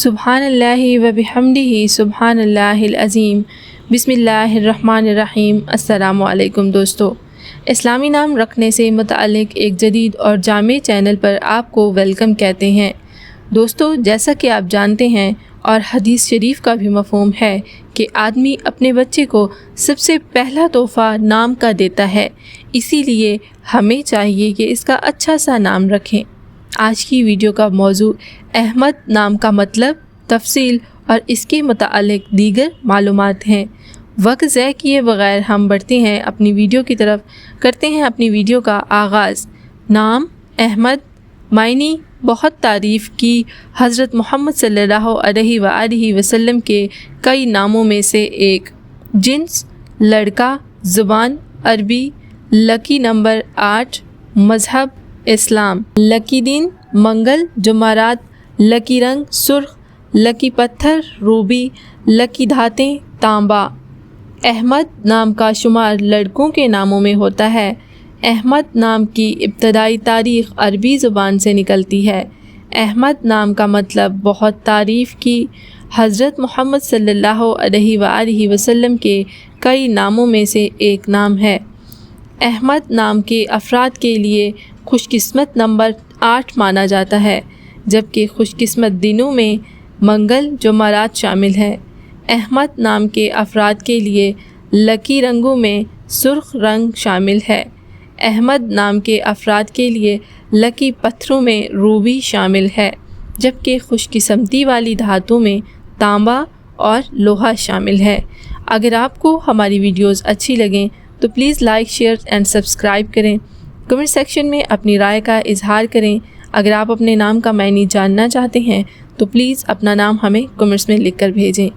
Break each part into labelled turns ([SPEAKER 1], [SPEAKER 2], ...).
[SPEAKER 1] سبحان اللہ و بحمدہ سبحان اللہ العظیم۔ بسم اللہ الرحمن الرحیم۔ السلام علیکم دوستو، اسلامی نام رکھنے سے متعلق ایک جدید اور جامع چینل پر آپ کو ویلکم کہتے ہیں۔ دوستو، جیسا کہ آپ جانتے ہیں اور حدیث شریف کا بھی مفہوم ہے کہ آدمی اپنے بچے کو سب سے پہلا تحفہ نام کا دیتا ہے، اسی لیے ہمیں چاہیے کہ اس کا اچھا سا نام رکھیں۔ آج کی ویڈیو کا موضوع احمد نام کا مطلب، تفصیل اور اس کے متعلق دیگر معلومات ہیں۔ وقت ضائع کیے بغیر ہم بڑھتے ہیں اپنی ویڈیو کی طرف، کرتے ہیں اپنی ویڈیو کا آغاز۔ نام احمد معنی بہت تعریف کی حضرت محمد صلی اللہ علیہ وآلہ وسلم کے کئی ناموں میں سے ایک۔ جنس لڑکا، زبان عربی، لکی نمبر 8، مذہب اسلام، لکی دن منگل جمعرات، لکی رنگ سرخ، لکی پتھر روبی، لکی دھاتیں تانبا۔ احمد نام کا شمار لڑکوں کے ناموں میں ہوتا ہے۔ احمد نام کی ابتدائی تاریخ عربی زبان سے نکلتی ہے۔ احمد نام کا مطلب بہت تعریف کی حضرت محمد صلی اللہ علیہ وآلہ وسلم کے کئی ناموں میں سے ایک نام ہے۔ احمد نام کے افراد کے لیے خوش قسمت نمبر 8 مانا جاتا ہے، جبکہ خوش قسمت دنوں میں منگل جمعرات شامل ہے۔ احمد نام کے افراد کے لیے لکی رنگوں میں سرخ رنگ شامل ہے۔ احمد نام کے افراد کے لیے لکی پتھروں میں روبی شامل ہے، جبکہ خوش قسمتی والی دھاتوں میں تانبا اور لوہا شامل ہے۔ اگر آپ کو ہماری ویڈیوز اچھی لگیں تو please like, share and subscribe کریں۔ کمنٹ سیکشن میں اپنی رائے کا اظہار کریں۔ اگر آپ اپنے نام کا معنی جاننا چاہتے ہیں تو پلیز اپنا نام ہمیں کمنٹس میں لکھ کر بھیجیں۔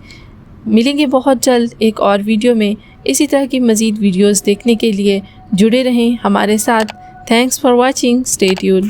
[SPEAKER 1] ملیں گے بہت جلد ایک اور ویڈیو میں۔ اسی طرح کی مزید ویڈیوز دیکھنے کے لیے جڑے رہیں ہمارے ساتھ۔ Thanks for watching, stay tuned.